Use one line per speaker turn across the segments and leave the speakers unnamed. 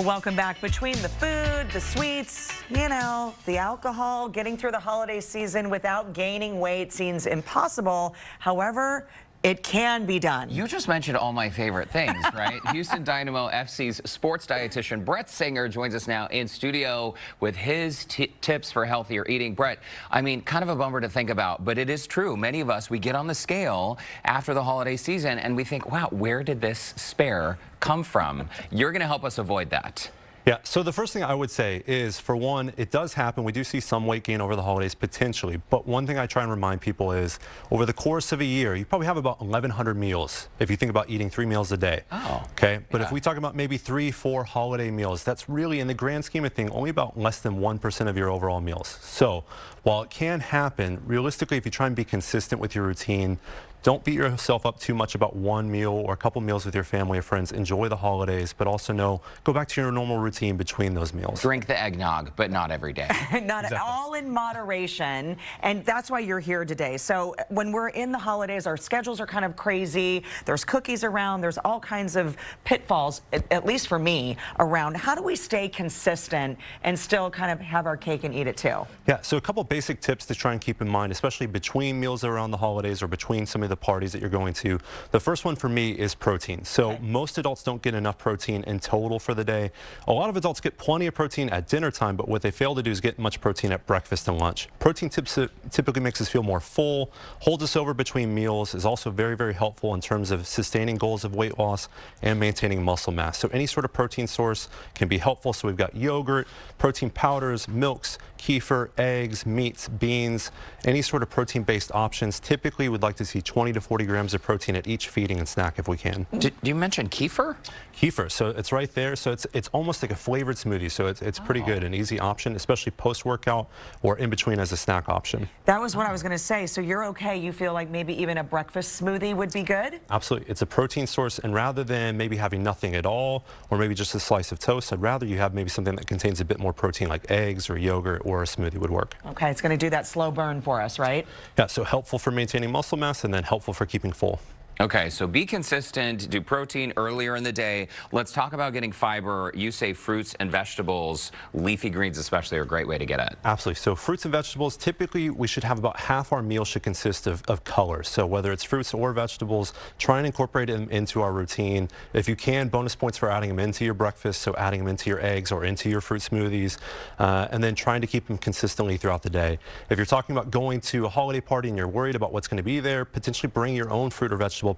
Well, welcome back. Between the food, the sweets, the alcohol, getting through the holiday season without gaining weight seems impossible. However, it can be done.
You just mentioned all my favorite things, right? Houston Dynamo FC's sports dietitian Brett Singer joins us now in studio with his tips for healthier eating. Brett, I mean, kind of a bummer to think about, but it is true. Many of us, we get on the scale after the holiday season and we think, wow, where did this spare come from? You're going to help us avoid that.
Yeah, so the first thing I would say is, for one, it does happen. We do see some weight gain over the holidays potentially, but one thing I try and remind people is over the course of a year, you probably have about 1,100 meals if you think about eating 3 meals a day.
Oh.
Okay, but
yeah.
if we talk about maybe 3-4 holiday meals, that's really, in the grand scheme of things, only about less than 1% of your overall meals. So while it can happen, realistically, if you try and be consistent with your routine, don't beat yourself up too much about one meal or a couple meals with your family or friends. Enjoy the holidays, but also go back to your normal routine between those meals.
Drink the eggnog, but not every day.
Not exactly. All in moderation, and that's why you're here today. So when we're in the holidays, our schedules are kind of crazy. There's cookies around. There's all kinds of pitfalls, at least for me, around. How do we stay consistent and still kind of have our cake and eat it too?
Yeah, so a couple basic tips to try and keep in mind, especially between meals around the holidays or between some of the parties that you're going to. The first one for me is protein. So most adults don't get enough protein in total for the day. A lot of adults get plenty of protein at dinner time, but what they fail to do is get much protein at breakfast and lunch. Protein typically makes us feel more full, holds us over between meals, is also very, very helpful in terms of sustaining goals of weight loss and maintaining muscle mass. So any sort of protein source can be helpful. So we've got yogurt, protein powders, milks, kefir, eggs, meats, beans, any sort of protein-based options. Typically, we'd like to see 20 to 40 grams of protein at each feeding and snack if we can.
Did you mention kefir?
Kefir, so it's right there. So it's almost like a flavored smoothie. So it's pretty good, an easy option, especially post-workout or in between as a snack option.
That was what I was going to say. So you're okay. You feel like maybe even a breakfast smoothie would be good?
Absolutely. It's a protein source, and rather than maybe having nothing at all or maybe just a slice of toast, I'd rather you have maybe something that contains a bit more protein like eggs or yogurt, or a smoothie would work.
Okay, it's going to do that slow burn for us, right?
Yeah, so helpful for maintaining muscle mass and then helpful for keeping full.
Okay, so be consistent, do protein earlier in the day. Let's talk about getting fiber. You say fruits and vegetables, leafy greens especially, are a great way to get it.
Absolutely. So fruits and vegetables, typically we should have about half our meal should consist of colors. So whether it's fruits or vegetables, try and incorporate them into our routine. If you can, bonus points for adding them into your breakfast, so adding them into your eggs or into your fruit smoothies, and then trying to keep them consistently throughout the day. If you're talking about going to a holiday party and you're worried about what's going to be there, potentially bring your own fruit or vegetable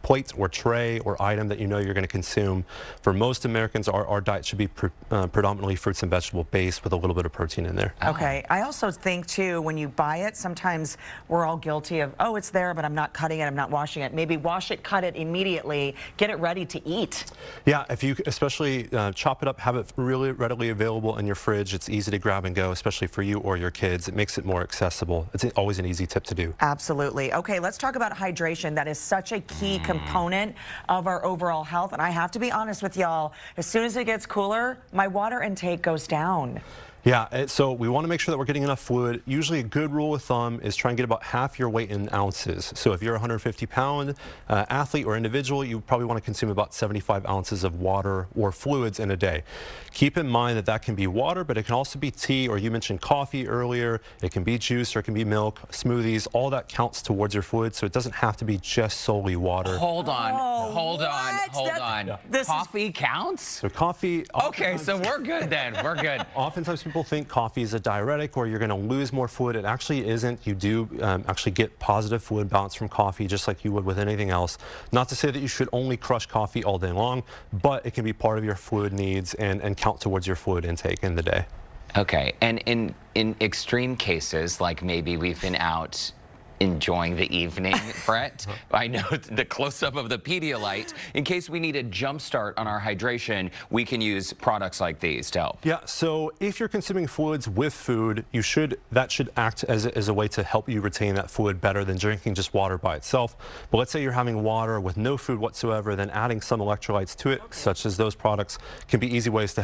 plate or tray or item that you know you're going to consume. For most Americans, our diet should be predominantly fruits and vegetable based with a little bit of protein in there.
Okay. I also think too, when you buy it, sometimes we're all guilty of, oh, it's there, but I'm not cutting it, I'm not washing it. Maybe wash it, cut it immediately, get it ready to eat.
Yeah, if you especially chop it up, have it really readily available in your fridge. It's easy to grab and go, especially for you or your kids. It makes it more accessible. It's always an easy tip to do.
Absolutely. Okay, let's talk about hydration. That is such a key component of our overall health. And I have to be honest with y'all, as soon as it gets cooler, my water intake goes down.
Yeah, so we want to make sure that we're getting enough fluid. Usually a good rule of thumb is try and get about half your weight in ounces. So if you're a 150-pound athlete or individual, you probably want to consume about 75 ounces of water or fluids in a day. Keep in mind that that can be water, but it can also be tea, or you mentioned coffee earlier. It can be juice, or it can be milk, smoothies. All that counts towards your fluid, so it doesn't have to be just solely water.
Hold on,
Oh,
hold
what?
on.
Yeah.
Coffee counts?
So coffee...
Okay, so we're good then, we're good.
Oftentimes people think coffee is a diuretic or you're going to lose more fluid. It actually isn't. You do actually get positive fluid balance from coffee, just like you would with anything else. Not to say that you should only crush coffee all day long, but it can be part of your fluid needs and count towards your fluid intake in the day.
Okay, and in extreme cases, like maybe we've been out enjoying the evening, Brett. I know the close-up of the Pedialyte. In case we need a jump start on our hydration, we can use products like these to help.
Yeah, so if you're consuming fluids with food, that should act as a way to help you retain that fluid better than drinking just water by itself. But let's say you're having water with no food whatsoever, then adding some electrolytes to it, such as those products, can be easy ways to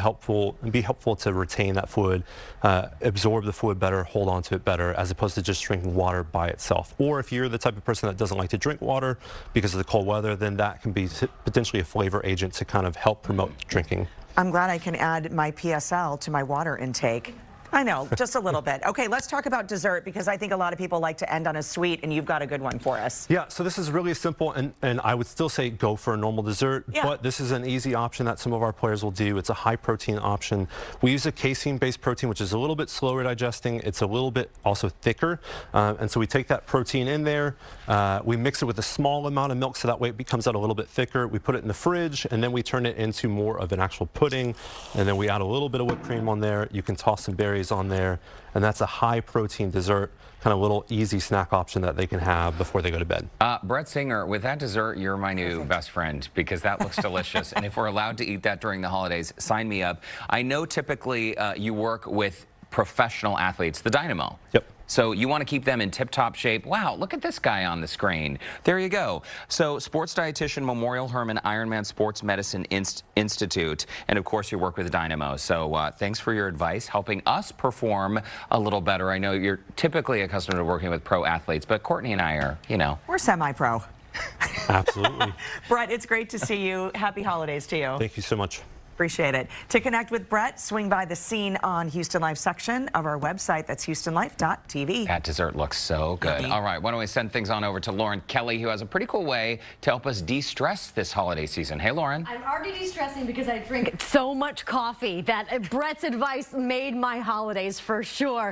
be helpful to retain that fluid, absorb the fluid better, hold on to it better, as opposed to just drinking water by itself. Or if you're the type of person that doesn't like to drink water because of the cold weather, then that can be potentially a flavor agent to kind of help promote drinking.
I'm glad I can add my PSL to my water intake. I know, just a little bit. Okay, let's talk about dessert because I think a lot of people like to end on a sweet, and you've got a good one for us.
Yeah, so this is really simple, and I would still say go for a normal dessert,
Yeah.
but this is an easy option that some of our players will do. It's a high protein option. We use a casein-based protein, which is a little bit slower digesting. It's a little bit also thicker, and so we take that protein in there. We mix it with a small amount of milk so that way it becomes out a little bit thicker. We put it in the fridge, and then we turn it into more of an actual pudding, and then we add a little bit of whipped cream on there. You can toss some berries on there, and that's a high protein dessert, kind of little easy snack option that they can have before they go to bed.
Brett Singer, with that dessert, you're my new best friend because that looks delicious. And if we're allowed to eat that during the holidays, sign me up. I know typically you work with professional athletes, the Dynamo.
Yep.
So you want to keep them in tip-top shape. Wow, look at this guy on the screen. There you go. So sports dietitian, Memorial Hermann Ironman Sports Medicine Institute, and of course you work with Dynamo. So thanks for your advice, helping us perform a little better. I know you're typically accustomed to working with pro athletes, but Courtney and I are, you know.
We're semi-pro.
Absolutely.
Brett, it's great to see you. Happy holidays to you.
Thank you so much.
Appreciate it. To connect with Brett, swing by the Scene on Houston Life section of our website. That's houstonlife.tv.
That dessert looks so good. All right, why don't we send things on over to Lauren Kelly, who has a pretty cool way to help us de-stress this holiday season. Hey, Lauren.
I'm already de-stressing because I drink so much coffee that Brett's advice made my holidays for sure.